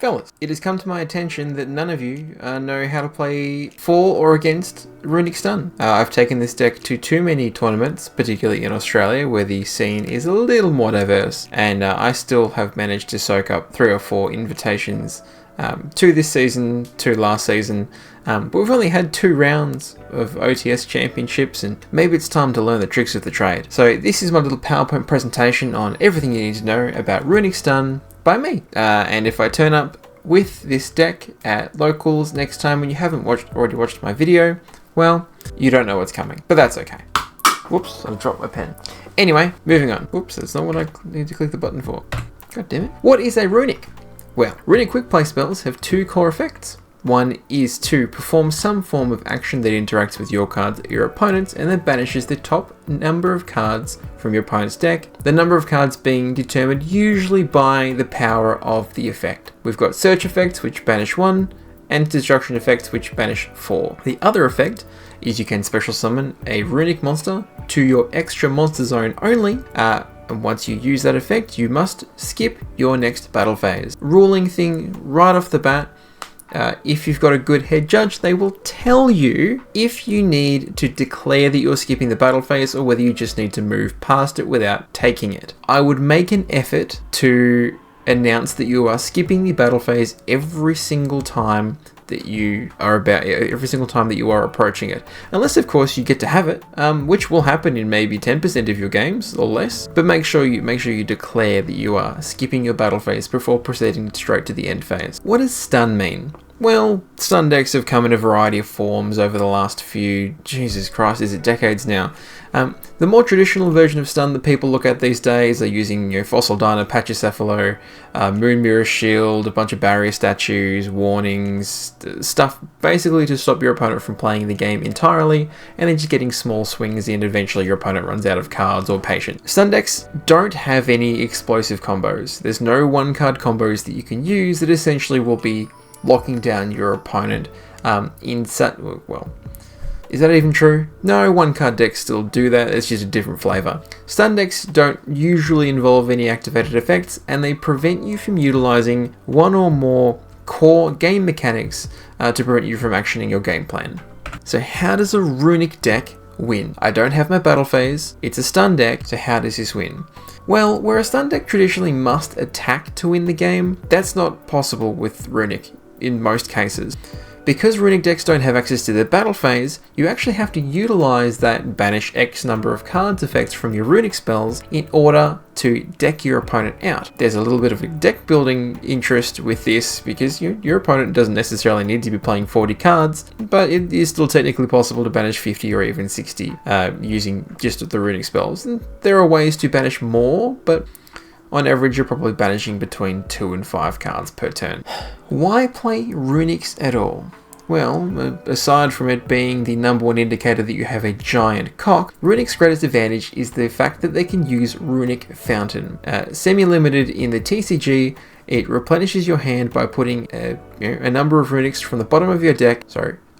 Fellas, it has come to my attention that none of you know how to play for or against Runick Stun. I've taken this deck to too many tournaments, particularly in Australia, where the scene is a little more diverse, and I still have managed to soak up 3 or 4 invitations to this season, to last season, but we've only had 2 rounds of OTS championships, and maybe it's time to learn the tricks of the trade. So this is my little PowerPoint presentation on everything you need to know about Runick Stun by me. And if I turn up with this deck at locals next time when you haven't already watched my video, well, you don't know what's coming, but that's okay. Whoops, I dropped my pen. Anyway, moving on. Whoops, that's not what I need to click the button for. God damn it. What is a Runick? Well, Runick quick play spells have 2 core effects. One is to perform some form of action that interacts with your cards or your opponent's and then banishes the top number of cards from your opponent's deck, the number of cards being determined usually by the power of the effect. We've got search effects which banish 1 and destruction effects which banish 4. The other effect is you can special summon a Runick monster to your extra monster zone only, and once you use that effect you must skip your next battle phase. Ruling thing right off the bat, if you've got a good head judge, they will tell you if you need to declare that you're skipping the battle phase or whether you just need to move past it without taking it. I would make an effort to announce that you are skipping the battle phase every single time that you are approaching it, unless of course you get to have it, which will happen in maybe 10% of your games or less. But make sure you declare that you are skipping your battle phase before proceeding straight to the end phase. What does stun mean? Well, stun decks have come in a variety of forms over the last few, Jesus Christ, is it decades now? The more traditional version of stun that people look at these days are using Fossil Diner, Pachycephalo, Moon Mirror Shield, a bunch of barrier statues, warnings, stuff basically to stop your opponent from playing the game entirely, and then just getting small swings in, eventually your opponent runs out of cards or patience. Stun decks don't have any explosive combos. There's no 1-card combos that you can use that essentially will be locking down your opponent well, is that even true? No, 1-card decks still do that, it's just a different flavor. Stun decks don't usually involve any activated effects, and they prevent you from utilizing 1 or more core game mechanics to prevent you from actioning your game plan. So how does a Runick deck win? I don't have my battle phase, it's a stun deck, so how does this win? Well, where a stun deck traditionally must attack to win the game, that's not possible with Runick in most cases. Because Runick decks don't have access to the battle phase, you actually have to utilize that banish X number of cards effects from your Runick spells in order to deck your opponent out. There's a little bit of a deck building interest with this because your opponent doesn't necessarily need to be playing 40 cards, but it is still technically possible to banish 50 or even 60 using just the Runick spells. And there are ways to banish more, but on average, you're probably banishing between 2 and 5 cards per turn. Why play Runicks at all? Well, aside from it being the #1 indicator that you have a giant cock, Runick's greatest advantage is the fact that they can use Runick Fountain. Semi-limited in the TCG, it replenishes your hand by putting a number of Runicks from the bottom of your deck,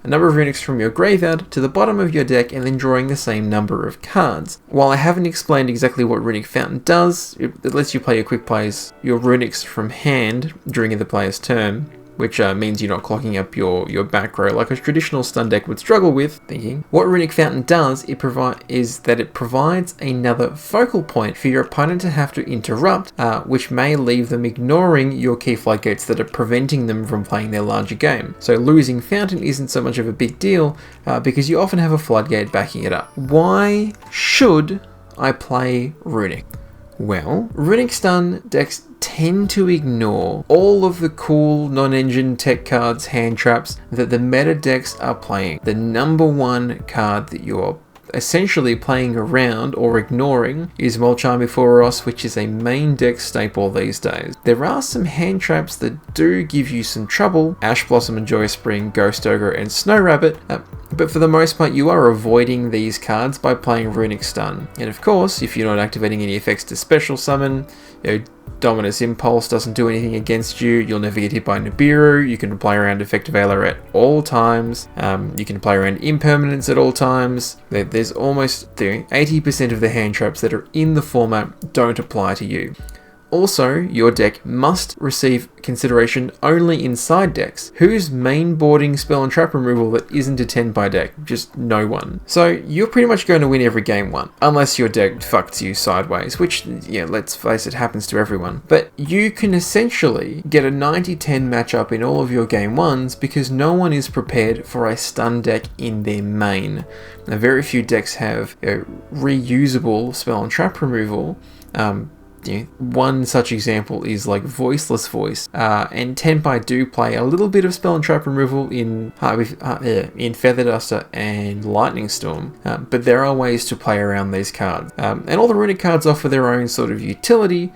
a number of Runicks from your graveyard to the bottom of your deck and then drawing the same number of cards. While I haven't explained exactly what Runick Fountain does, it lets you play your quick plays, your Runicks from hand during the player's turn, which means you're not clogging up your back row like a traditional stun deck would struggle with. Thinking what Runick Fountain does is that it provides another focal point for your opponent to have to interrupt, which may leave them ignoring your key floodgates that are preventing them from playing their larger game. So losing Fountain isn't so much of a big deal because you often have a floodgate backing it up. Why should I play Runick? Well, Runick Stun decks tend to ignore all of the cool non-engine tech cards, hand traps that the meta decks are playing. The #1 card that you're essentially playing around or ignoring is Molchan Before Us, which is a main deck staple these days. There are some hand traps that do give you some trouble, Ash Blossom and Joyous Spring, Ghost Ogre and Snow Rabbit, but for the most part you are avoiding these cards by playing Runick Stun. And of course, if you're not activating any effects to special summon, Dominus Impulse doesn't do anything against you, you'll never get hit by Nibiru, you can play around Effect Veiler at all times, you can play around Impermanence at all times. There's almost 80% of the hand traps that are in the format don't apply to you. Also, your deck must receive consideration only in side decks. Who's main boarding spell and trap removal that isn't a 10 by deck? Just no one. So you're pretty much going to win every game one, unless your deck fucks you sideways, which, yeah, let's face it, happens to everyone. But you can essentially get a 90-10 matchup in all of your game ones because no one is prepared for a stun deck in their main. Now, very few decks have reusable spell and trap removal. One such example is like Voiceless Voice, and Tenpai do play a little bit of spell and trap removal in Feather Duster and Lightning Storm, but there are ways to play around these cards. And all the Runick cards offer their own sort of utility,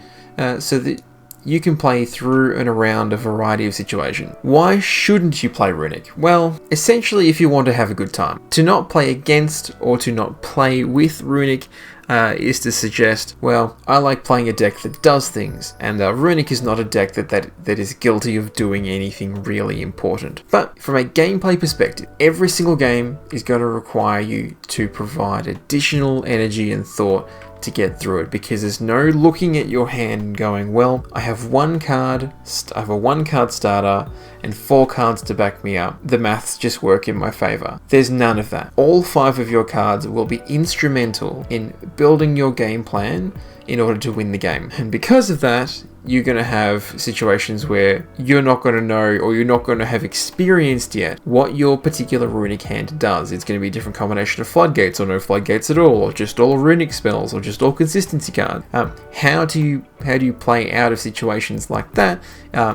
so that you can play through and around a variety of situations. Why shouldn't you play Runick? Well, essentially if you want to have a good time. To not play against or to not play with Runick is to suggest, well, I like playing a deck that does things, and Runick is not a deck that is guilty of doing anything really important. But from a gameplay perspective, every single game is going to require you to provide additional energy and thought to get through it, because there's no looking at your hand and going, well, I have a one card starter and 4 cards to back me up. The maths just work in my favor. There's none of that. All 5 of your cards will be instrumental in building your game plan in order to win the game. And because of that, you're going to have situations where you're not going to know, or you're not going to have experienced yet what your particular Runick hand does. It's going to be a different combination of floodgates, or no floodgates at all, or just all Runick spells, or just all consistency cards. How do you play out of situations like that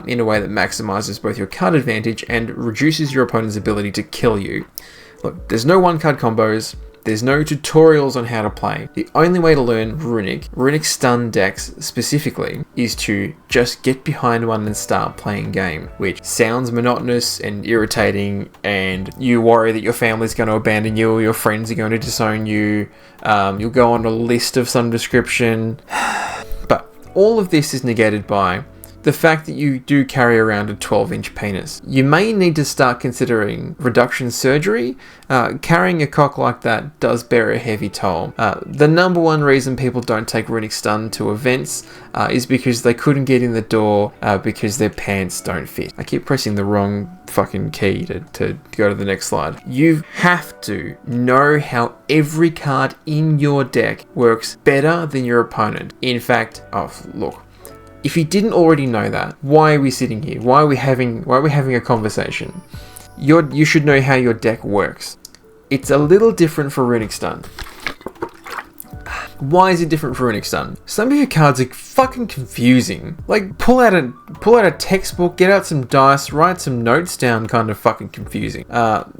in a way that maximizes both your card advantage and reduces your opponent's ability to kill you? Look, there's no one card combos. There's no tutorials on how to play. The only way to learn Runick Stun decks specifically, is to just get behind one and start playing game, which sounds monotonous and irritating, and you worry that your family's going to abandon you, or your friends are going to disown you, you'll go on a list of some description. But all of this is negated by the fact that you do carry around a 12-inch penis. You may need to start considering reduction surgery. Carrying a cock like that does bear a heavy toll. The number one reason people don't take Runick Stun to events is because they couldn't get in the door because their pants don't fit. I keep pressing the wrong fucking key to go to the next slide. You have to know how every card in your deck works better than your opponent. In fact, look, if you didn't already know that, why are we sitting here? Why are we having a conversation? You should know how your deck works. It's a little different for Runick Stun. Why is it different for Runick Stun? Some of your cards are fucking confusing. Like, pull out a textbook, get out some dice, write some notes down, kind of fucking confusing.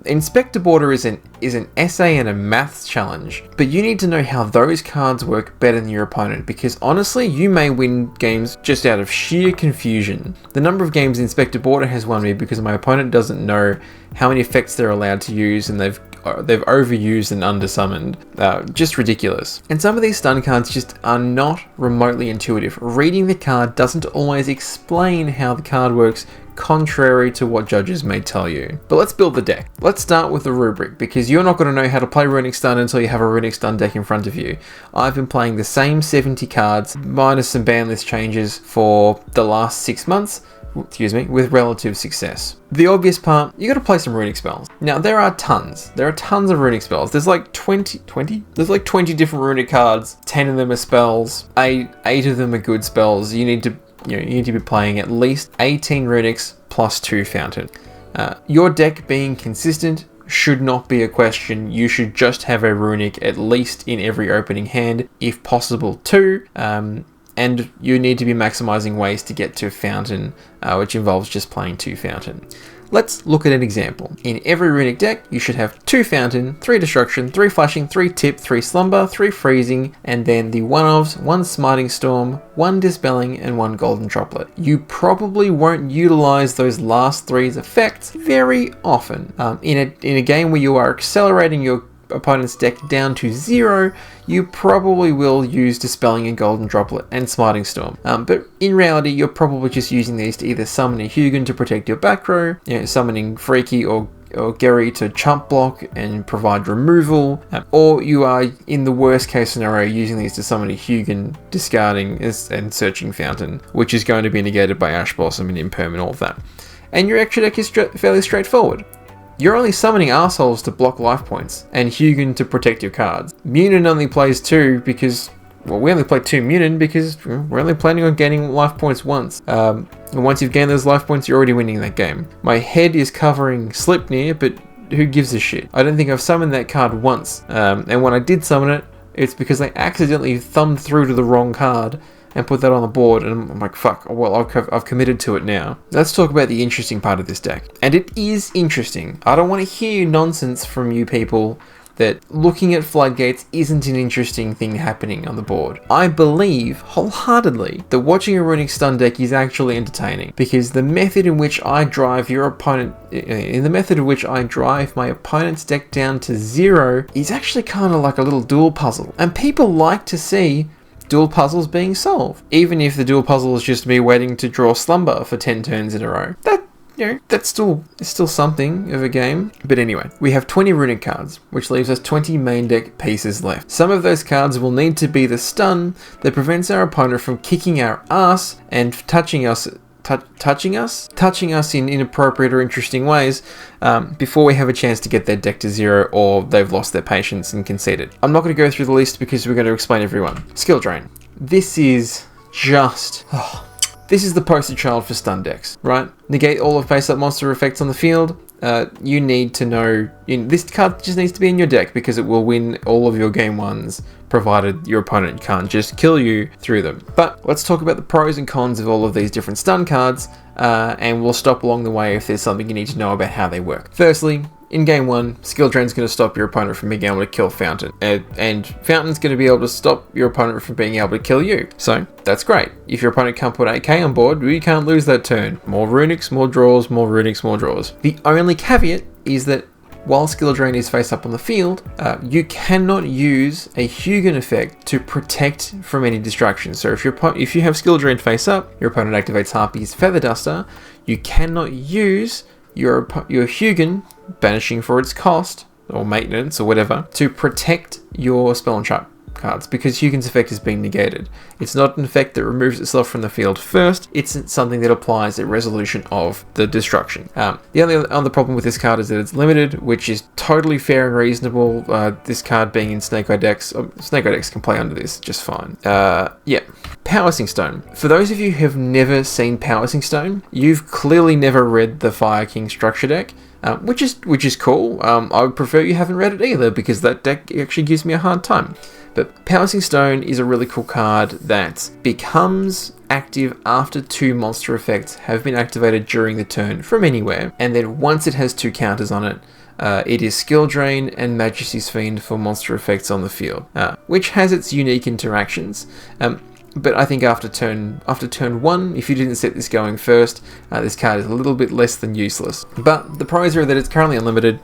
Inspector Border is an essay and a maths challenge, but you need to know how those cards work better than your opponent, because honestly, you may win games just out of sheer confusion. The number of games Inspector Border has won me because my opponent doesn't know how many effects they're allowed to use, and they've overused and undersummoned. Just ridiculous. And some of these stun cards just are not remotely intuitive. Reading the card doesn't always explain how the card works, contrary to what judges may tell you. But let's build the deck. Let's start with the rubric, because you're not going to know how to play Runick Stun until you have a Runick Stun deck in front of you. I've been playing the same 70 cards, minus some ban list changes, for the last 6 months, with relative success. The obvious part, you got to play some Runick spells. Now, there are tons of Runick spells. There's like 20? There's like 20 different Runick cards. 10 of them are spells. 8 of them are good spells. You need to be playing at least 18 Runicks plus 2 Fountain. Your deck being consistent should not be a question. You should just have a Runick at least in every opening hand, if possible 2. And you need to be maximizing ways to get to Fountain, which involves just playing 2 Fountain. Let's look at an example. In every Runick deck, you should have 2 Fountain, 3 Destruction, 3 Flashing, 3 Tip, 3 Slumber, 3 Freezing, and then the 1-ofs, 1 Smiting Storm, 1 Dispelling, and 1 Golden Droplet. You probably won't utilize those last 3's effects very often. In a game where you are accelerating your opponent's deck down to 0, you probably will use Dispelling and Golden Droplet and Smiting Storm. But in reality, you're probably just using these to either summon a Hugin to protect your back row, summoning Freaky or or Gary to chump block and provide removal, or you are, in the worst case scenario, using these to summon a Hugin, discarding and searching Fountain, which is going to be negated by Ash Blossom and Imperm and all of that. And your extra deck is fairly straightforward. You're only summoning assholes to block life points, and Hugin to protect your cards. Munin only plays 2 because... well, we only play 2 Munin because we're only planning on gaining life points once. And once you've gained those life points, you're already winning that game. My head is covering Slipnir, but who gives a shit? I don't think I've summoned that card once. And when I did summon it, it's because I accidentally thumbed through to the wrong card and put that on the board, and I'm like, fuck, well, I've committed to it now. Let's talk about the interesting part of this deck. And it is interesting. I don't want to hear nonsense from you people that looking at floodgates isn't an interesting thing happening on the board. I believe wholeheartedly that watching a Runick Stun deck is actually entertaining, because the method in which I drive my opponent's deck down to 0 is actually kind of like a little dual puzzle, and people like to see dual puzzles being solved, even if the dual puzzle is just me waiting to draw Slumber for 10 turns in a row. That's still something of a game. But anyway, we have 20 Runick cards, which leaves us 20 main deck pieces left. Some of those cards will need to be the stun that prevents our opponent from kicking our ass and touching us in inappropriate or interesting ways before we have a chance to get their deck to 0, or they've lost their patience and conceded. I'm not going to go through the list because we're going to explain everyone. Skill Drain. This is just... this is the poster child for stun decks, right? Negate all of face-up monster effects on the field. You need to know... this card just needs to be in your deck because it will win all of your game ones, provided your opponent can't just kill you through them. But let's talk about the pros and cons of all of these different stun cards, and we'll stop along the way if there's something you need to know about how they work. Firstly, in game 1, Skill Drain's going to stop your opponent from being able to kill Fountain. And Fountain's going to be able to stop your opponent from being able to kill you. So, that's great. If your opponent can't put 8k on board, we can't lose that turn. More Runicks, more draws, more Runicks, more draws. The only caveat is that while Skill Drain is face up on the field, you cannot use a Hugin effect to protect from any distraction. So if you have Skill Drain face up, your opponent activates Harpy's Feather Duster, you cannot use your Hugin, banishing for its cost, or maintenance, or whatever, to protect your spell and trap cards, because Hugin's effect is being negated. It's not an effect that removes itself from the field first, it's something that applies a resolution of the destruction. The only other problem with this card is that it's limited, which is totally fair and reasonable. This card being in Snake Eye decks, Snake Eye decks can play under this just fine. Yeah. Powersink Stone. For those of you who have never seen Powersink Stone, you've clearly never read the Fire King structure deck. Which is cool. I would prefer you haven't read it either, because that deck actually gives me a hard time. But Powersink Stone is a really cool card that becomes active after 2 monster effects have been activated during the turn from anywhere, and then once it has 2 counters on it, it is Skill Drain and Majesty's Fiend for monster effects on the field, which has its unique interactions. But I think after turn 1, if you didn't set this going first, this card is a little bit less than useless. But the pros are that it's currently unlimited.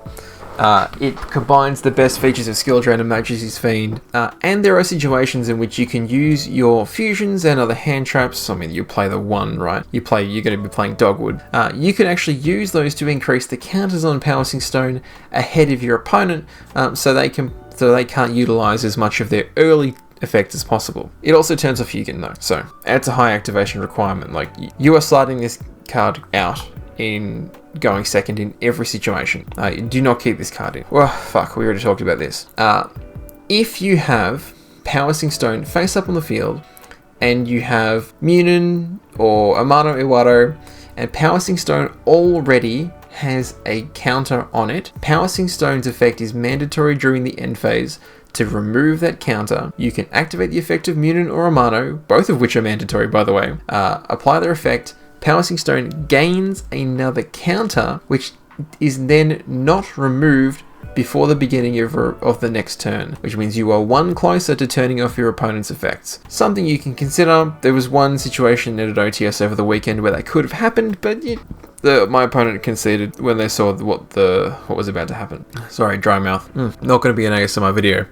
It combines the best features of Skill Drain and Majesty's Fiend, and there are situations in which you can use your fusions and other hand traps. I mean, you play the 1, right? You're going to be playing Dogwood. You can actually use those to increase the counters on Powersink Stone ahead of your opponent, so they can't utilize as much of their early effect as possible. It also turns off Hugin though, so adds a high activation requirement. Like, you are sliding this card out in going second in every situation. Do not keep this card in. Well, fuck, we already talked about this. If you have Powersink Stone face up on the field, and you have Munin or Amano-Iwato, and Powersink Stone already has a counter on it, Powersink Stone's effect is mandatory during the end phase. To remove that counter, you can activate the effect of Munin or Amano, both of which are mandatory by the way, apply their effect, Powersink Stone gains another counter, which is then not removed before the beginning of the next turn, which means you are 1 closer to turning off your opponent's effects. Something you can consider. There was one situation at OTS over the weekend where that could have happened, but my opponent conceded when they saw what was about to happen. Sorry, dry mouth. Not going to be an ASMR video.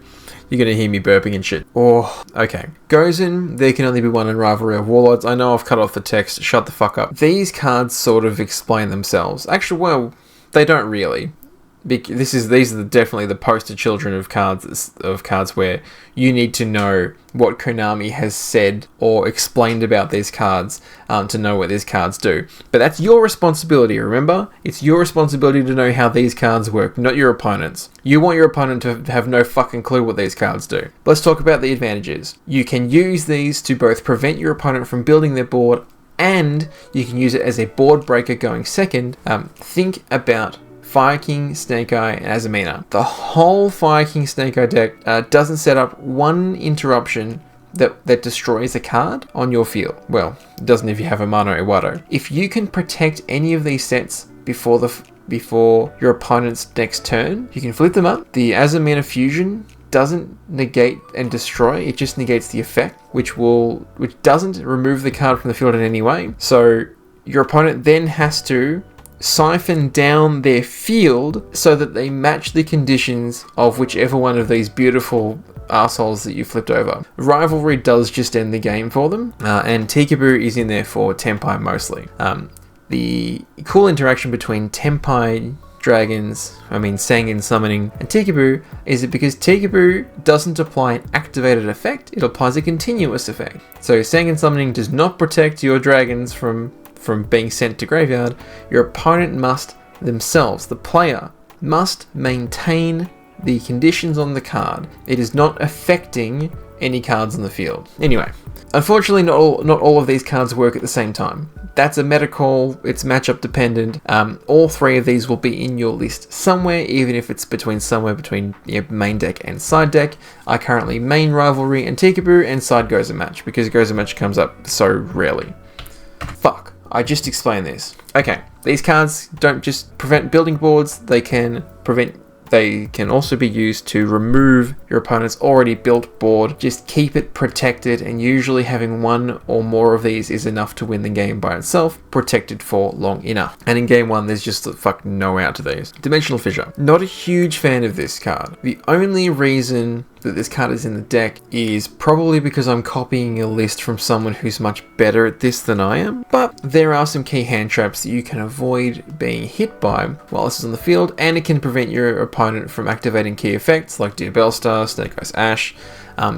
You're going to hear me burping and shit. Oh, okay. Gozen, there can only be one in Rivalry of Warlords. I know I've cut off the text. Shut the fuck up. These cards sort of explain themselves. Actually, well, they don't really. these are definitely the poster children of cards where you need to know what Konami has said or explained about these cards to know what these cards do. But that's your responsibility, remember? It's your responsibility to know how these cards work, not your opponent's. You want your opponent to have no fucking clue what these cards do. Let's talk about the advantages. You can use these to both prevent your opponent from building their board, and you can use it as a board breaker going second. Think about Fire King, Snake Eye, and Azumina. The whole Fire King, Snake Eye deck doesn't set up one interruption that destroys a card on your field. Well, it doesn't if you have Amano-Iwato. If you can protect any of these sets before your opponent's next turn, you can flip them up. The Azumina Fusion doesn't negate and destroy, it just negates the effect, which doesn't remove the card from the field in any way. So your opponent then has to siphon down their field so that they match the conditions of whichever one of these beautiful arseholes that you flipped over. Rivalry does just end the game for them, and Tikaboo is in there for Tenpai mostly. The cool interaction between Tenpai Sangen Summoning and Tikaboo is that because Tikaboo doesn't apply an activated effect, it applies a continuous effect. So Sangen Summoning does not protect your dragons from being sent to graveyard. Your opponent must themselves, the player, must maintain the conditions on the card. It is not affecting any cards on the field. Anyway, unfortunately not all of these cards work at the same time. That's a meta call, it's matchup dependent. All three of these will be in your list somewhere, even if it's somewhere between main deck and side deck. I currently main Rivalry and Tikaboo and side Gozen Match, because Gozen Match comes up so rarely. Fuck, I just explained this. Okay, these cards don't just prevent building boards, they can also be used to remove your opponent's already built board. Just keep it protected, and usually having one or more of these is enough to win the game by itself, protected for long enough. And in game one, there's just fucking no out to these. Dimensional Fissure. Not a huge fan of this card. The only reason that this card is in the deck is probably because I'm copying a list from someone who's much better at this than I am, but there are some key hand traps that you can avoid being hit by while this is on the field, and it can prevent your opponent from activating key effects like Diabellstar, Snake Eyes Ash,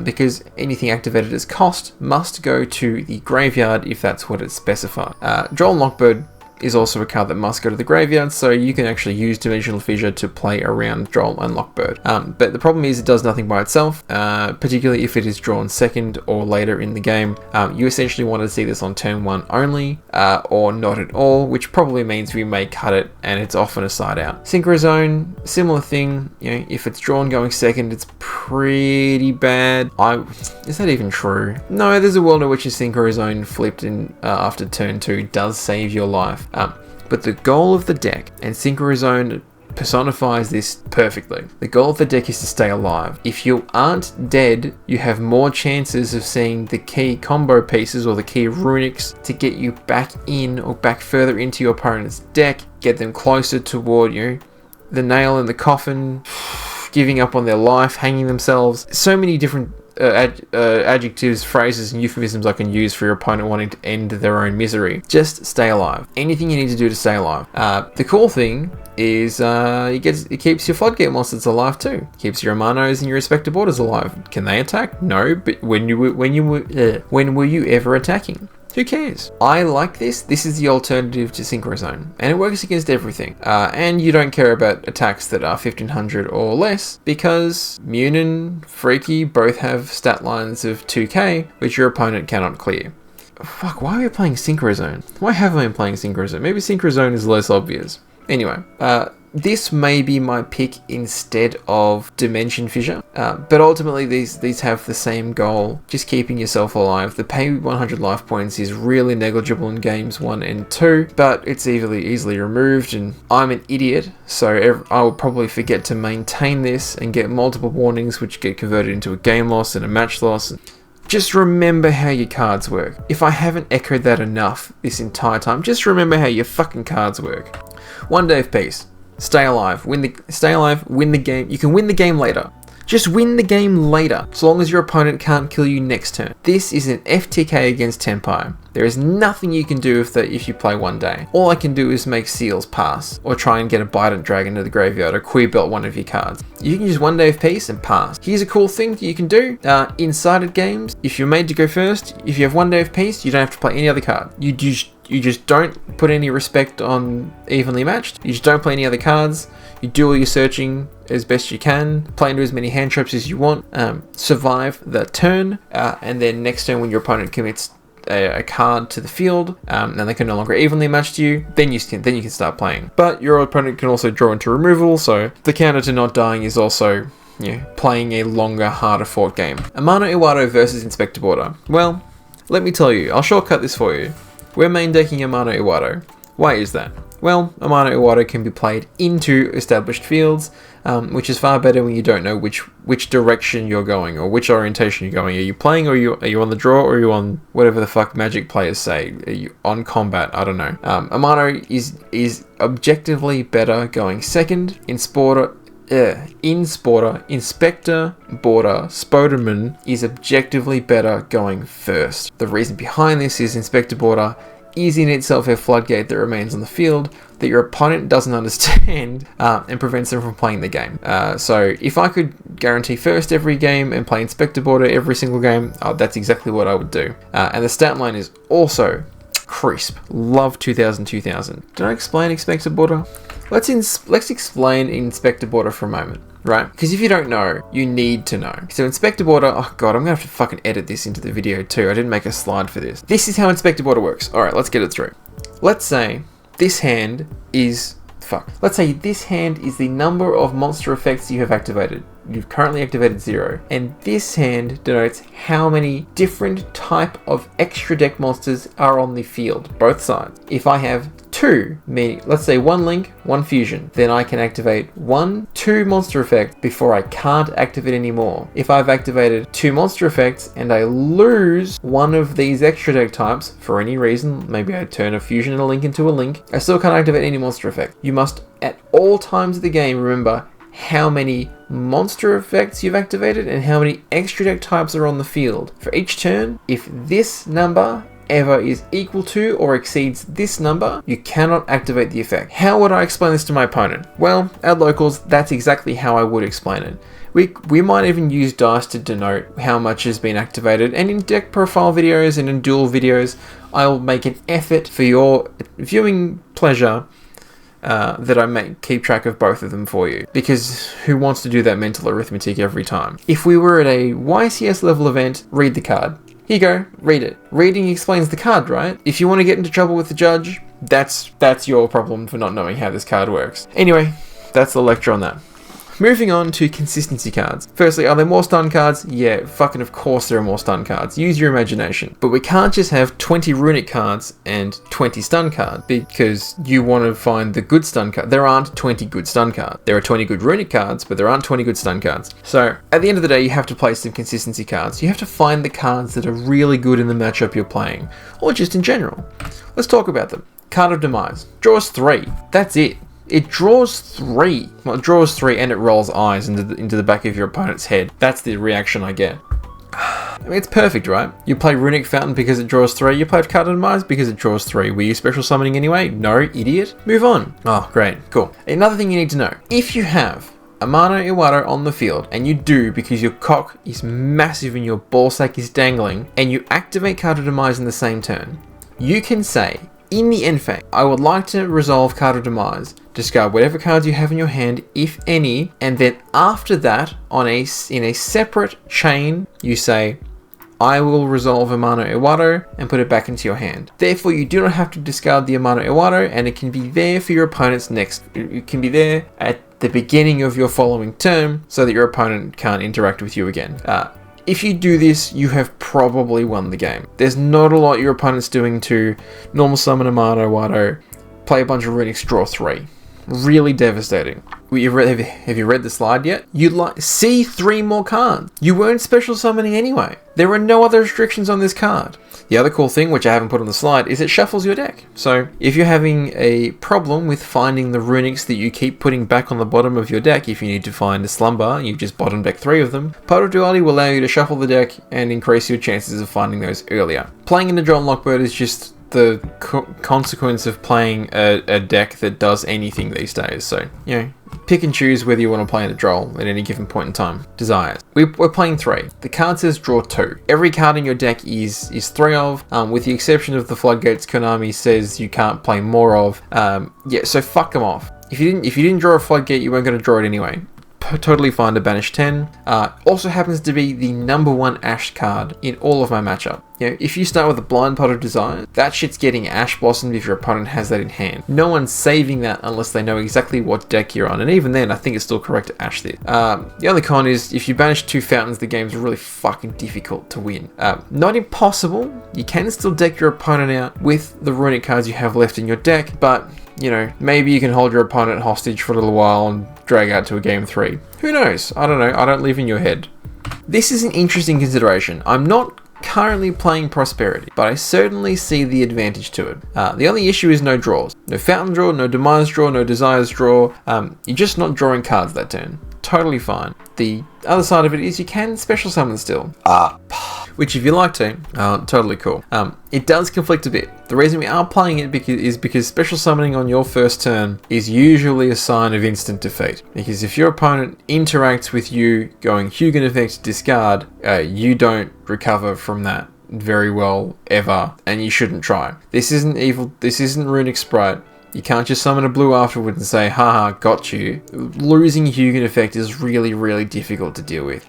because anything activated as cost must go to the graveyard if that's what it's specified. Droll and Lockbird is also a card that must go to the graveyard, so you can actually use Dimensional Fissure to play around Droll and Lockbird. But the problem is it does nothing by itself, particularly if it is drawn second or later in the game. You essentially want to see this on turn 1 only, or not at all, which probably means we may cut it, and it's often a side out. Synchro Zone, similar thing. If it's drawn going second, it's pretty bad. Is that even true? No, there's a world in which a Synchro Zone flipped in after turn 2 does save your life. But the goal of the deck, and Synchro Zone personifies this perfectly, the goal of the deck is to stay alive. If you aren't dead, you have more chances of seeing the key combo pieces or the key runics to get you back in or back further into your opponent's deck, get them closer toward you, the nail in the coffin, giving up on their life, hanging themselves. So many different adjectives, phrases, and euphemisms I can use for your opponent wanting to end their own misery. Just stay alive. Anything you need to do to stay alive. The cool thing is it keeps your floodgate monsters alive too. Keeps your Amanos and your respective borders alive. Can they attack? No, but when were you ever attacking? Who cares? I like this. This is the alternative to Synchro Zone, and it works against everything. And you don't care about attacks that are 1500 or less, because Munin, Freaky both have stat lines of 2k, which your opponent cannot clear. Fuck, why are we playing Synchro Zone? Why haven't I been playing Synchro Zone? Maybe Synchro Zone is less obvious. Anyway, this may be my pick instead of Dimension Fissure, but ultimately these have the same goal, just keeping yourself alive. The pay 100 life points is really negligible in games 1 and 2, but it's easily removed, and I'm an idiot, so I will probably forget to maintain this and get multiple warnings which get converted into a game loss and a match loss. Just remember how your cards work. If I haven't echoed that enough this entire time, just remember how your fucking cards work. One day of peace. Stay alive. Win the game. You can win the game later. Just win the game later, so long as your opponent can't kill you next turn. This is an FTK against Tenpai. There is nothing you can do if you play one day. All I can do is make seals pass, or try and get a Bident Dragon to the graveyard, or queer belt one of your cards. You can use 1 day of peace and pass. Here's a cool thing that you can do in sided games. If you're made to go first, if you have 1 day of peace, you don't have to play any other card. You just don't put any respect on evenly matched. You just don't play any other cards. You do all your searching as best you can, play into as many hand traps as you want, survive the turn, and then next turn when your opponent commits a card to the field, and they can no longer evenly match to you, then you can start playing. But your opponent can also draw into removal, so the counter to not dying is also playing a longer, harder fought game. Amano-Iwato versus Inspector Border. Well, let me tell you, I'll shortcut this for you. We're main decking Amano-Iwato. Why is that? Well, Amano-Iwato can be played into established fields, which is far better when you don't know which direction you're going or which orientation you're going. Are you playing, or are you on the draw, or are you on whatever the fuck Magic players say? Are you on combat? I don't know. Amano is objectively better going second. Inspector Border Spoderman is objectively better going first. The reason behind this is Inspector Border is in itself a floodgate that remains on the field that your opponent doesn't understand and prevents them from playing the game. So if I could guarantee first every game and play Inspector Border every single game, that's exactly what I would do. And the stat line is also crisp. Love 2000. Did I explain Inspector Border? Let's explain Inspector Border for a moment, right? Because if you don't know, you need to know. So Inspector Border, oh god, I'm gonna have to fucking edit this into the video too. I didn't make a slide for this. This is how Inspector Border works. Alright, let's get it through. Let's say this hand is... Let's say this hand is the number of monster effects you have activated. You've currently activated 0. And this hand denotes how many different type of extra deck monsters are on the field, both sides. If I have 2, meaning, let's say 1 link, 1 fusion, then I can activate 2 monster effects before I can't activate anymore. If I've activated 2 monster effects and I lose one of these extra deck types for any reason, maybe I turn a fusion and a link into a link, I still can't activate any monster effect. You must, at all times of the game, remember how many monster effects you've activated and how many extra deck types are on the field. For each turn, if this number ever is equal to or exceeds this number, you cannot activate the effect. How would I explain this to my opponent? Well, at locals, that's exactly how I would explain it. We might even use dice to denote how much has been activated, and in deck profile videos and in duel videos, I'll make an effort for your viewing pleasure that I keep track of both of them for you, because who wants to do that mental arithmetic every time? If we were at a YCS level event, read the card. Here you go, read it. Reading explains the card, right? If you want to get into trouble with the judge, that's your problem for not knowing how this card works. Anyway, that's the lecture on that. Moving on to consistency cards. Firstly, are there more stun cards? Yeah, fucking of course there are more stun cards. Use your imagination. But we can't just have 20 Runick cards and 20 stun cards, because you want to find the good stun card. There aren't 20 good stun cards. There are 20 good Runick cards, but there aren't 20 good stun cards. So, at the end of the day, you have to play some consistency cards. You have to find the cards that are really good in the matchup you're playing, or just in general. Let's talk about them. Card of Demise. Draws 3. That's it. It draws 3. Well, it draws 3 and it rolls eyes into the back of your opponent's head. That's the reaction I get. I mean, it's perfect, right? You play Runick Fountain because it draws 3. You played Card of Demise because it draws 3. Were you special summoning anyway? No, idiot. Move on. Oh, great. Cool. Another thing you need to know. If you have Amano-Iwato on the field, and you do because your cock is massive and your ballsack is dangling, and you activate Card of Demise in the same turn, you can say, in the end phase, I would like to resolve Card of Demise. Discard whatever cards you have in your hand, if any, and then after that, in a separate chain, you say, I will resolve Amano-Iwato and put it back into your hand. Therefore, you do not have to discard the Amano-Iwato, and it can be there for your opponent's next. It can be there at the beginning of your following turn, so that your opponent can't interact with you again. If you do this, you have probably won the game. There's not a lot your opponent's doing to normal summon Amano-Iwato, play a bunch of Runick, draw 3. Really devastating. Have you read the slide yet? You'd see 3 more cards. You weren't special summoning anyway. There are no other restrictions on this card. The other cool thing, which I haven't put on the slide, is it shuffles your deck. So if you're having a problem with finding the runics that you keep putting back on the bottom of your deck, if you need to find a slumber, you've just bottom deck 3 of them, Part of Duality will allow you to shuffle the deck and increase your chances of finding those earlier. Playing in a Draw and Lockbird is just the consequence of playing a deck that does anything these days. So, pick and choose whether you want to play in a draw at any given point in time. Desires. We're playing 3. The card says draw 2. Every card in your deck is 3 of, with the exception of the floodgates Konami says you can't play more of. So fuck them off. If you didn't draw a floodgate, you weren't going to draw it anyway. Totally fine to banish 10. Also happens to be the #1 Ash card in all of my matchup. If you start with a blind Pot of Desire, that shit's getting Ash Blossomed if your opponent has that in hand. No one's saving that unless they know exactly what deck you're on, and even then, I think it's still correct to Ash this. The only con is, if you banish 2 fountains, the game's really fucking difficult to win. Not impossible, you can still deck your opponent out with the runic cards you have left in your deck, but maybe you can hold your opponent hostage for a little while and drag out to a game 3. Who knows? I don't know. I don't live in your head. This is an interesting consideration. I'm not currently playing Prosperity, but I certainly see the advantage to it. The only issue is no draws. No Fountain draw, no Demise draw, no Desires draw. You're just not drawing cards that turn. Totally fine. The other side of it is you can special summon still. Which if you like to, totally cool. It does conflict a bit. The reason we are playing it is because special summoning on your first turn is usually a sign of instant defeat. Because if your opponent interacts with you going Hugin effect discard, you don't recover from that very well ever, and you shouldn't try. This isn't evil. This isn't Runick Sprite. You can't just summon a blue afterwards and say, haha, got you. Losing Hugin effect is really, really difficult to deal with.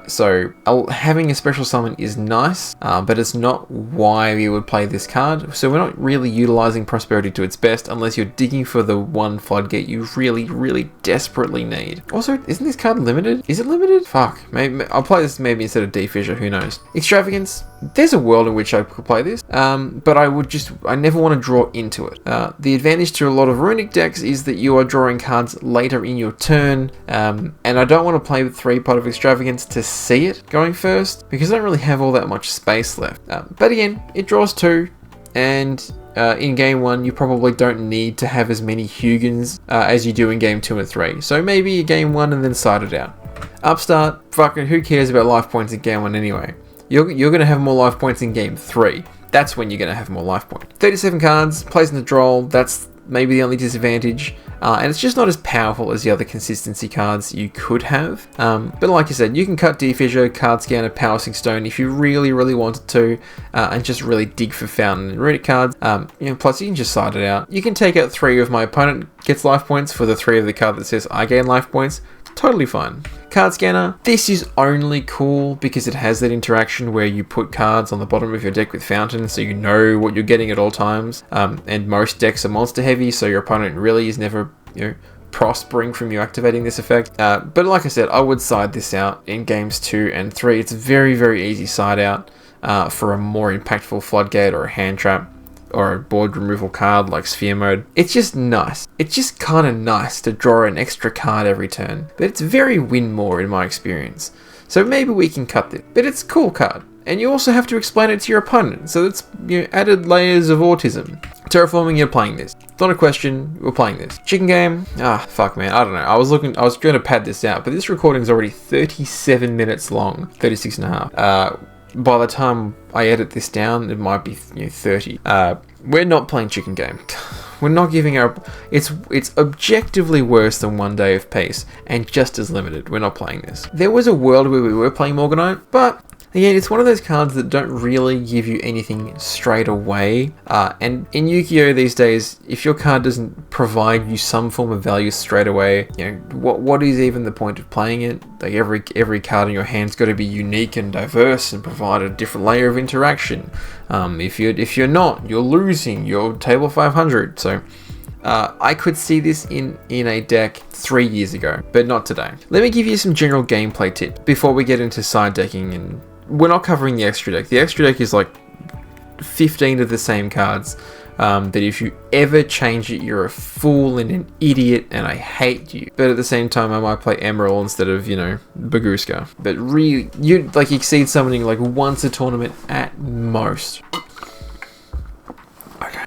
So having a special summon is nice, but it's not why we would play this card. So we're not really utilizing Prosperity to its best unless you're digging for the one floodgate you really, really desperately need. Also, isn't this card limited? Is it limited? Fuck. Maybe I'll play this maybe instead of D-Fissure, who knows. Extravagance. There's a world in which I could play this, but I never want to draw into it. The advantage to a lot of runic decks is that you are drawing cards later in your turn, and I don't want to play with 3 Pot of Extravagance to see it going first, because I don't really have all that much space left. But again, it draws 2, and in game 1 you probably don't need to have as many Hugins as you do in game 2 and 3, so maybe game 1 and then side it out. Upstart, fucking who cares about life points in game 1 anyway? You're going to have more life points in game 3. That's when you're going to have more life points. 37 cards, plays in the draw, that's maybe the only disadvantage. And it's just not as powerful as the other consistency cards you could have. But like I said, you can cut D-Fissure, Card Scanner, Powersink Stone if you really, really wanted to, and just really dig for Fountain and Runic cards. Plus you can just side it out. You can take out 3 of my opponent gets life points for the 3 of the card that says I gain life points. Totally fine. Card Scanner. This is only cool because it has that interaction where you put cards on the bottom of your deck with Fountain, so you know what you're getting at all times. And most decks are monster heavy, so your opponent really is never, prospering from you activating this effect. But like I said, I would side this out in games 2 and 3. It's a very, very easy side out for a more impactful floodgate or a hand trap, or a board removal card like Sphere Mode. It's just nice. It's just kind of nice to draw an extra card every turn, but it's very win more in my experience. So maybe we can cut this, but it's a cool card. And you also have to explain it to your opponent, so it's added layers of autism. Terraforming, you're playing this. Not a question, we're playing this. Chicken game, fuck man, I don't know. I was going to pad this out, but this recording is already 37 minutes long, 36 and a half. By the time I edit this down, it might be 30. We're not playing chicken game. We're not giving our... It's objectively worse than One Day of Peace, and just as limited. We're not playing this. There was a world where we were playing Morganite, but again, it's one of those cards that don't really give you anything straight away. And in Yu-Gi-Oh! These days, if your card doesn't provide you some form of value straight away, what is even the point of playing it? Like every card in your hand's got to be unique and diverse and provide a different layer of interaction. If you're not, you're losing. You're table 500. So I could see this in a deck 3 years ago, but not today. Let me give you some general gameplay tips before we get into side decking, and we're not covering the extra deck. The extra deck is like 15 of the same cards. That if you ever change it, you're a fool and an idiot, and I hate you. But at the same time, I might play Emerald instead of, Baguska. But really, you exceed summoning like once a tournament at most.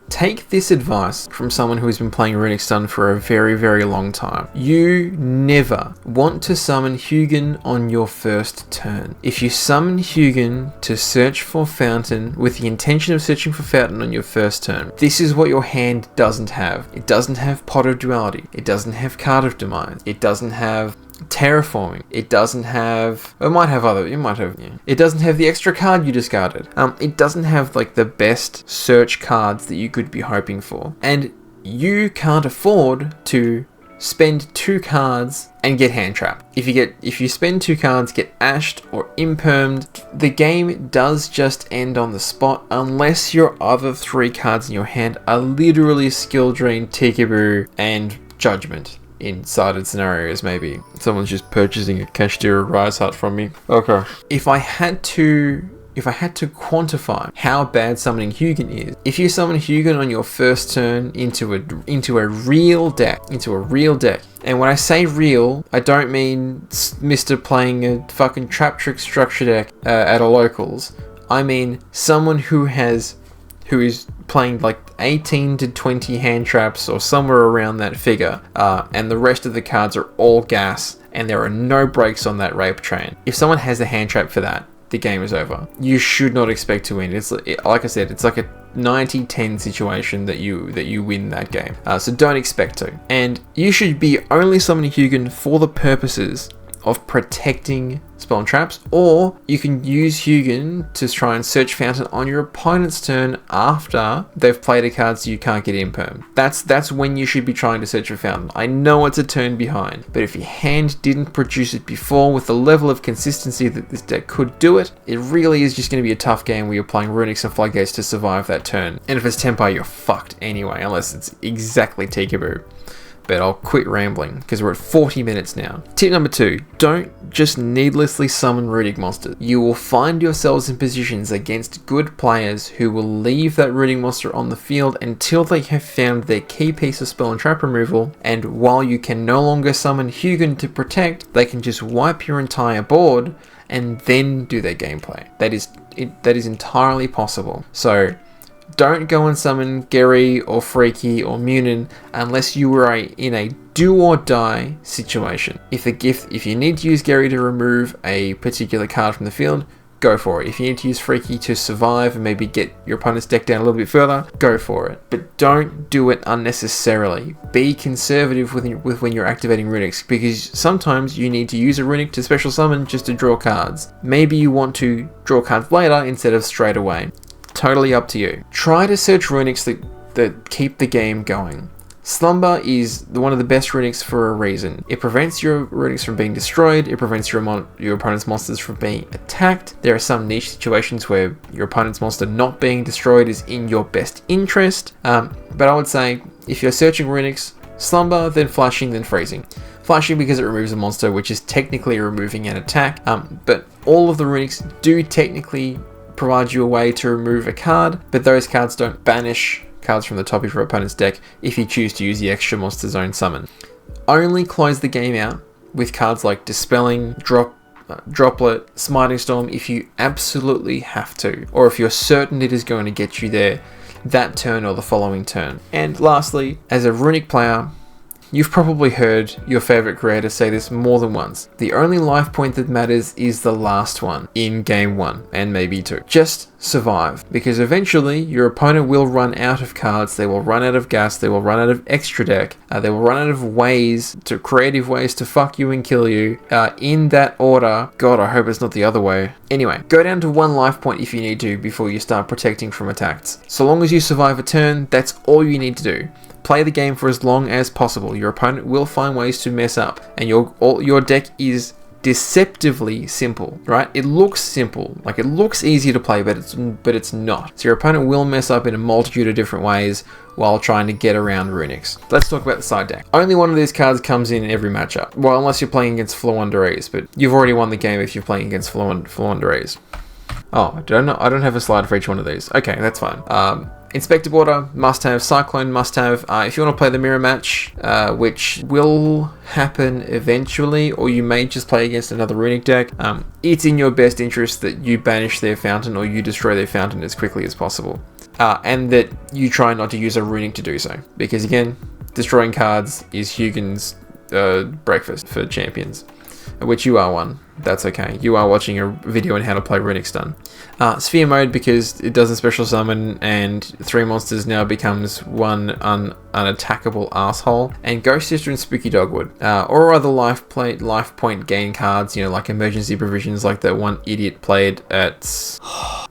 take this advice from someone who has been playing Runick Stun for a very, very long time. You never want to summon Hugin on your first turn. If you summon Hugin to search for Fountain with the intention of searching for Fountain on your first turn, this is what your hand doesn't have. It doesn't have Pot of Duality. It doesn't have Card of Demise. It doesn't have Terraforming. It doesn't have... It might have other... It might have... Yeah. It doesn't have the extra card you discarded. It doesn't have like the best search cards that you could be hoping for. And you can't afford to spend 2 cards and get hand trapped. If you spend 2 cards, get ashed or impermed, the game does just end on the spot unless your other 3 cards in your hand are literally Skill Drain, Tikaboo, and Judgment. In sided scenarios, maybe. Someone's just purchasing a Kashtira Rise Hut from me. Okay. If I had to quantify how bad summoning Hugin is, if you summon Hugin on your first turn into a real deck, and when I say real, I don't mean Mr. playing a fucking trap trick structure deck at a locals. I mean someone who is playing like 18 to 20 hand traps or somewhere around that figure, and the rest of the cards are all gas and there are no breaks on that rape train. If someone has a hand trap for that, the game is over. You should not expect to win. Like I said, it's like a 90-10 situation that you win that game. So don't expect to. And you should be only summoning Hugin for the purposes of protecting spell and traps, or you can use Hugin to try and search Fountain on your opponent's turn after they've played a card so you can't get imperm. That's when you should be trying to search for Fountain. I know it's a turn behind, but if your hand didn't produce it before with the level of consistency that this deck could do it, it really is just going to be a tough game where you're playing Runics and Floodgates to survive that turn. And if it's Tempo, you're fucked anyway, unless it's exactly Tikaboo. But I'll quit rambling because we're at 40 minutes now. Tip number 2, don't just needlessly summon Runic monsters. You will find yourselves in positions against good players who will leave that Runic monster on the field until they have found their key piece of spell and trap removal, and while you can no longer summon Hugin to protect, they can just wipe your entire board and then do their gameplay. That is entirely possible. So don't go and summon Gary or Freaky or Munin unless you are in a do or die situation. If you need to use Gary to remove a particular card from the field, go for it. If you need to use Freaky to survive and maybe get your opponent's deck down a little bit further, go for it. But don't do it unnecessarily. Be conservative with when you're activating Runics, because sometimes you need to use a Runic to special summon just to draw cards. Maybe you want to draw cards later instead of straight away. Totally up to you. Try to search Runics that keep the game going. Slumber is one of the best Runics for a reason. It prevents your Runics from being destroyed, it prevents your opponent's monsters from being attacked. There are some niche situations where your opponent's monster not being destroyed is in your best interest. But I would say, if you're searching Runics, Slumber, then Flashing, then Freezing. Flashing because it removes a monster, which is technically removing an attack, but all of the Runics do technically provide you a way to remove a card, but those cards don't banish cards from the top of your opponent's deck if you choose to use the extra Monster Zone summon. Only close the game out with cards like Dispelling, Droplet, Smiting Storm if you absolutely have to, or if you're certain it is going to get you there that turn or the following turn. And lastly, as a Runic player, you've probably heard your favorite creator say this more than once. The only life point that matters is the last one in game 1 and maybe 2. Just survive, because eventually your opponent will run out of cards, they will run out of gas, they will run out of extra deck, they will run out of creative ways to fuck you and kill you, in that order. God, I hope it's not the other way. Anyway, go down to 1 life point if you need to before you start protecting from attacks. So long as you survive a turn, that's all you need to do. Play the game for as long as possible. Your opponent will find ways to mess up, and your deck is deceptively simple, right? It looks simple, like it looks easy to play, but it's not. So your opponent will mess up in a multitude of different ways while trying to get around Runics. Let's talk about the side deck. Only one of these cards comes in every matchup. Well, unless you're playing against Flowanderees, but you've already won the game if you're playing against Flowanderees. Oh, I don't have a slide for each one of these. Okay, that's fine. Inspector Border, must have. Cyclone, must have. If you want to play the mirror match, which will happen eventually, or you may just play against another Runic deck, it's in your best interest that you banish their Fountain or you destroy their Fountain as quickly as possible. and that you try not to use a runic to do so. Because again, destroying cards is Hugin's breakfast for champions, which you are one. That's okay. You are watching a video on how to play Runick Stun. Sphere mode, because it doesn't special summon and 3 monsters now becomes one unattackable asshole. And Ghost Sister and Spooky Dogwood. Or other life point gain cards, you know, like emergency provisions like that one idiot played at...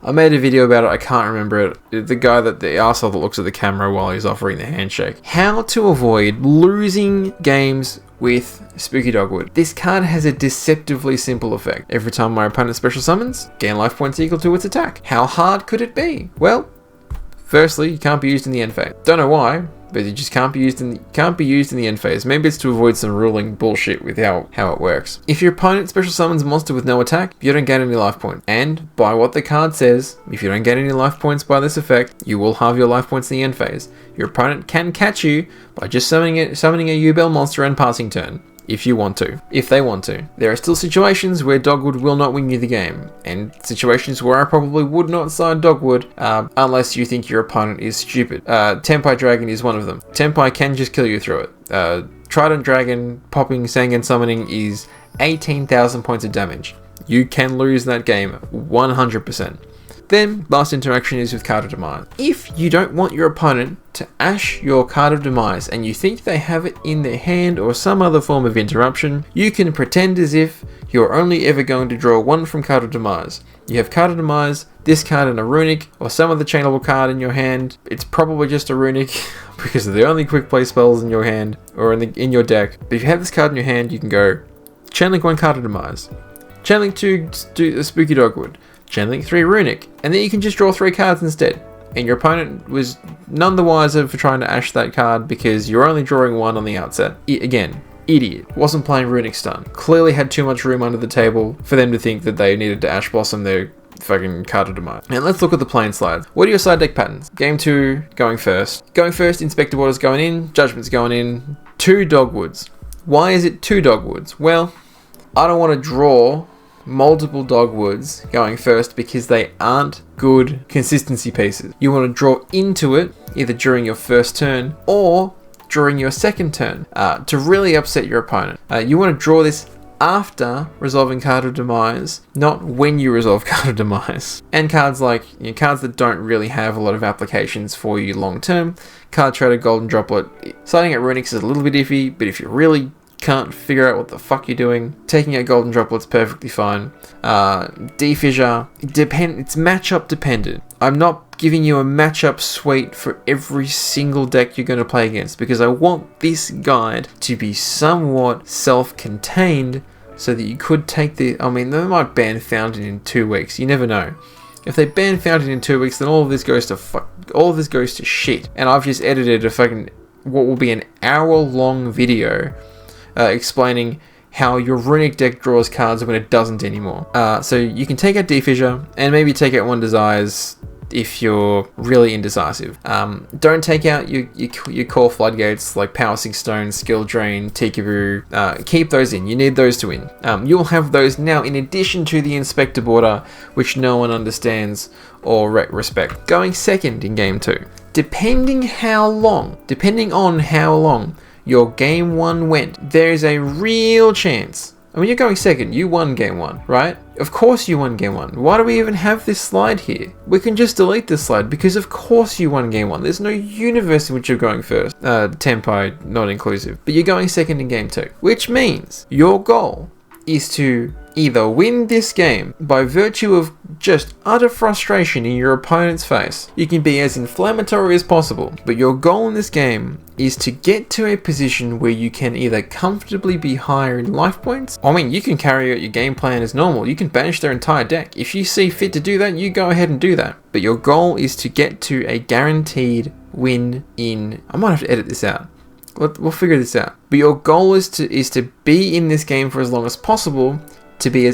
I made a video about it, I can't remember it. The guy the asshole that looks at the camera while he's offering the handshake. How to avoid losing games with Spooky Dogwood. This card has a deceptively simple effect. Every time my opponent special summons, gain life points equal to its attack. How hard could it be? Well, firstly, it can't be used in the end phase. Don't know why, but it just can't be used in the end phase. Maybe it's to avoid some ruling bullshit with how it works. If your opponent special summons a monster with no attack, you don't gain any life points. And by what the card says, if you don't gain any life points by this effect, you will halve your life points in the end phase. Your opponent can catch you by just summoning a U-Bell monster and passing turn. If they want to. There are still situations where Dogwood will not win you the game, and situations where I probably would not side Dogwood unless you think your opponent is stupid. Tempai Dragon is one of them. Tempai can just kill you through it. Trident Dragon popping Sangan summoning is 18,000 points of damage. You can lose that game 100%. Then, last interaction is with Card of Demise. If you don't want your opponent to ash your Card of Demise and you think they have it in their hand or some other form of interruption, you can pretend as if you're only ever going to draw one from Card of Demise. You have Card of Demise, this card and a runic, or some other chainable card in your hand. It's probably just a runic because they're the only quick play spells in your hand or in your deck. But if you have this card in your hand, you can go Chainlink 1 Card of Demise, Chainlink 2 Spooky Dogwood, Chainlink 3 Runick, and then you can just draw 3 cards instead. And your opponent was none the wiser for trying to ash that card because you're only drawing 1 on the outset. Again, idiot. Wasn't playing Runick Stun. Clearly had too much room under the table for them to think that they needed to Ash Blossom their fucking Card of Demise. And let's look at the playing slides. What are your side deck patterns? Game 2, going first. Going first, Inspector Waters going in, Judgment's going in, 2 Dogwoods. Why is it 2 Dogwoods? Well, I don't want to draw multiple Dogwoods going first because they aren't good consistency pieces. You want to draw into it either during your first turn or during your second turn to really upset your opponent. You want to draw this after resolving Card of Demise, not when you resolve Card of Demise. And cards like, cards that don't really have a lot of applications for you long term. Card Trader, Golden Droplet. Siding at Runics is a little bit iffy, but if you really can't figure out what the fuck you're doing, taking out Golden Droplet's perfectly fine. Fissure, it's matchup dependent. I'm not giving you a matchup suite for every single deck you're going to play against because I want this guide to be somewhat self-contained so that you could take they might ban Fountain in 2 weeks. You never know. If they ban Fountain in 2 weeks, then all of this goes to shit. And I've just edited what will be an hour-long video explaining how your Runick deck draws cards when it doesn't anymore. So you can take out Fissure and maybe take out 1 Desires if you're really indecisive. Don't take out your core floodgates like Powersink Stone, Skill Drain, Tikaboo. Keep those in. You need those to win. You'll have those now in addition to the Inspector Border, which no one understands or respect. Going second in Game 2. Depending on how long your Game 1 went, there's a real chance. You're going second. You won Game 1, right? Of course you won Game 1. Why do we even have this slide here? We can just delete this slide because of course you won Game 1. There's no universe in which you're going first. Tempai not inclusive. But you're going second in Game 2. Which means your goal is to either win this game by virtue of just utter frustration in your opponent's face. You can be as inflammatory as possible, but your goal in this game is to get to a position where you can either comfortably be higher in life points. You can carry out your game plan as normal. You can banish their entire deck. If you see fit to do that, you go ahead and do that. But your goal is to get to a guaranteed win in... I might have to edit this out. We'll figure this out. But your goal is to be in this game for as long as possible, to be in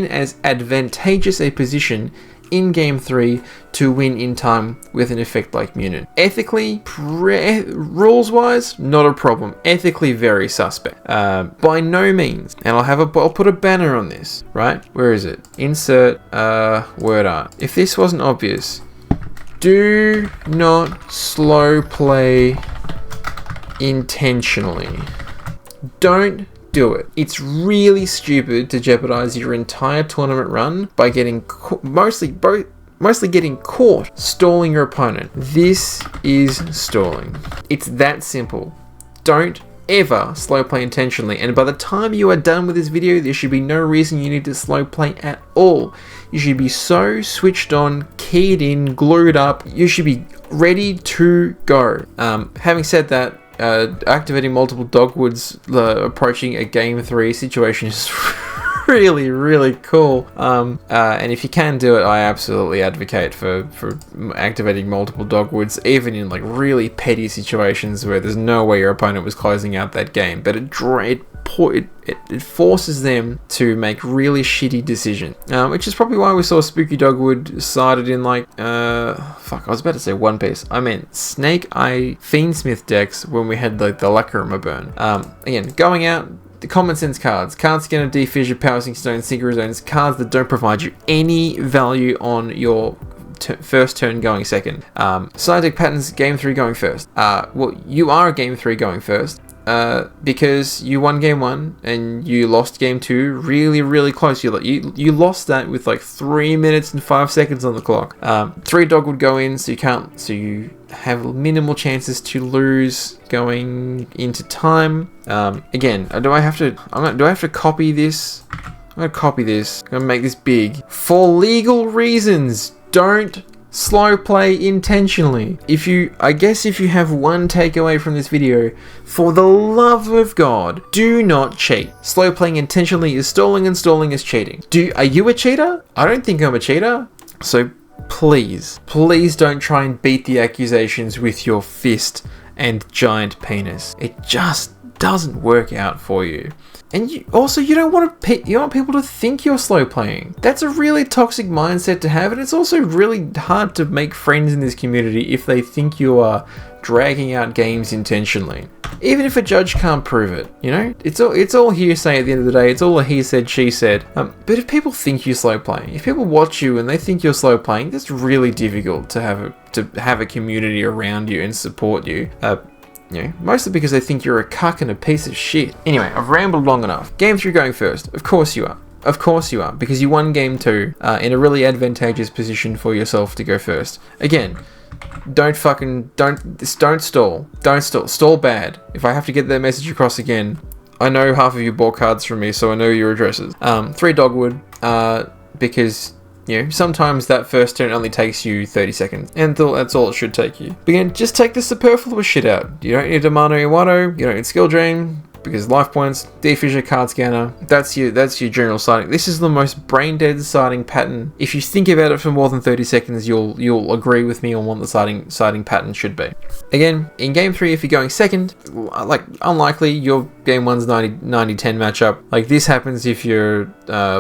as advantageous a position in Game 3 to win in time with an effect like Munin. Ethically, rules-wise, not a problem. Ethically, very suspect. By no means. And I'll put a banner on this, right? Where is it? Insert word art. If this wasn't obvious, do not slow play intentionally. Don't do it. It's really stupid to jeopardize your entire tournament run by getting mostly getting caught stalling your opponent. This is stalling. It's that simple. Don't ever slow play intentionally, and by the time you are done with this video, there should be no reason you need to slow play at all. You should be so switched on, keyed in, glued up. You should be ready to go. Having said that, activating multiple Dogwoods approaching a Game 3 situation is really, really cool. And if you can do it, I absolutely advocate for activating multiple Dogwoods, even in like really petty situations where there's no way your opponent was closing out that game. But it forces them to make really shitty decisions, which is probably why we saw Spooky Dogwood sided in like I was about to say One Piece. I meant Snake Eye Fiendsmith decks when we had like the Lacrima burn. Again, going out. The common sense cards Scanner, Fissure, Powersink Stone, Synchro Zones, cards that don't provide you any value on your first turn going second. Side deck patterns, Game 3 going first. Well, you are Game 3 going first. Because you won Game 1 and you lost Game 2 really, really close. You lost that with like 3 minutes and 5 seconds on the clock. 3 Dogwood go in, so you have minimal chances to lose going into time. Again, do I have to copy this? I'm gonna copy this. I'm gonna make this big. For legal reasons, don't slow play intentionally. If you have one takeaway from this video, for the love of God, do not cheat. Slow playing intentionally is stalling, and stalling is cheating. Are you a cheater? I don't think I'm a cheater. So please don't try and beat the accusations with your fist and giant penis. It just doesn't work out for you. And you don't want people to think you're slow playing. That's a really toxic mindset to have, and it's also really hard to make friends in this community if they think you are dragging out games intentionally. Even if a judge can't prove it, it's all hearsay at the end of the day. It's all a he said, she said. But if people think you're slow playing, if people watch you and they think you're slow playing, that's really difficult to have a community around you and support you. Mostly because they think you're a cuck and a piece of shit. Anyway, I've rambled long enough. Game 3 going first. Of course you are. Of course you are, because you won Game 2 in a really advantageous position for yourself to go first. Again, don't stall. Don't stall. Stall bad. If I have to get that message across again, I know half of you bought cards from me, so I know your addresses. 3 Dogwood, because sometimes that first turn only takes you 30 seconds, and that's all it should take you. But again, just take the superfluous shit out. You don't need Amano-Iwato, you don't need Skill Drain, because life points, Fissure, Card Scanner, that's your general siding. This is the most brain dead siding pattern. If you think about it for more than 30 seconds, you'll agree with me on what the siding pattern should be. Again, in Game 3, if you're going second, like unlikely, your Game 1's 90-10 matchup. Like this happens if you're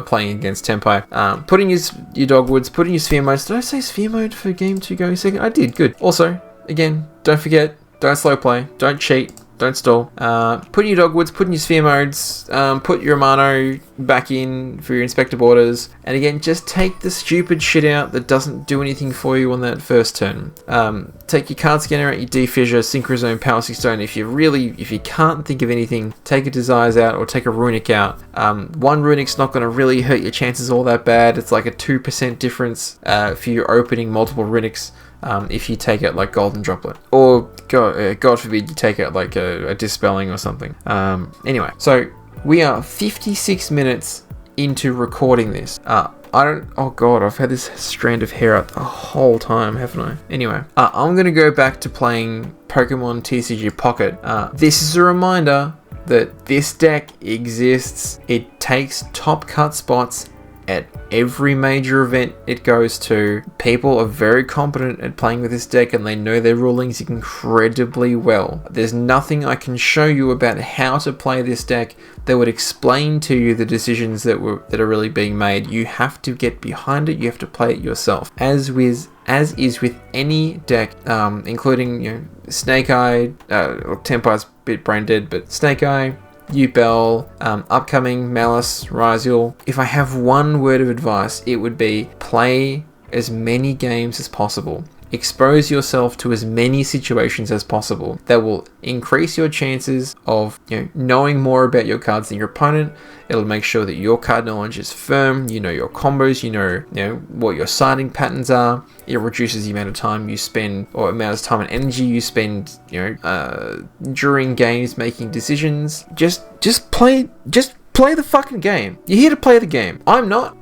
playing against Tempai. Putting your Dogwoods, putting your Sphere modes. Did I say Sphere mode for Game 2 going second? I did, good. Also, again, don't forget, don't slow play, don't cheat. Don't stall. Put in your Dogwoods, put in your Sphere modes, put your Amano back in for your Inspector Borders, and again, just take the stupid shit out that doesn't do anything for you on that first turn. Take your Card Scanner out, your Fissure, Synchro Zone, Powersink Stone. If you can't think of anything, take a Desires out or take a Runick out. One Runick's not going to really hurt your chances all that bad. It's like a 2% difference for you opening multiple Runicks. If you take out like Golden Droplet, or God forbid you take out like a Dispelling or something. Anyway, so we are 56 minutes into recording this. Oh God, I've had this strand of hair out the whole time, haven't I? Anyway, I'm gonna go back to playing Pokemon TCG Pocket. This is a reminder that this deck exists. It takes top cut spots at every major event it goes to. People are very competent at playing with this deck and they know their rulings incredibly well. There's nothing I can show you about how to play this deck that would explain to you the decisions that are really being made. You have to get behind it, you have to play it yourself. As is with any deck, including Snake Eye, Tempire's a bit brain dead, but Snake Eye, Yubel, upcoming Malice, Ryziel. If I have one word of advice, it would be play as many games as possible. Expose yourself to as many situations as possible. That will increase your chances of knowing more about your cards than your opponent. It'll make sure that your card knowledge is firm. You know your combos. You know what your siding patterns are. It reduces the amount of time you spend, or amount of time and energy you spend, during games making decisions. Just play the fucking game. You're here to play the game. I'm not.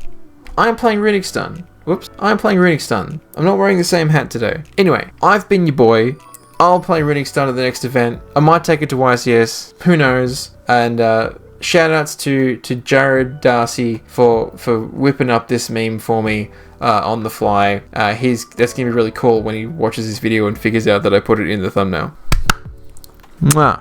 I'm playing Runick Stun. Whoops, I'm playing Runick Stun. I'm not wearing the same hat today. Anyway, I've been your boy. I'll play Runick Stun at the next event. I might take it to YCS. Who knows? And shout outs to Jared Darcy for whipping up this meme for me on the fly. That's going to be really cool when he watches this video and figures out that I put it in the thumbnail. Mwah.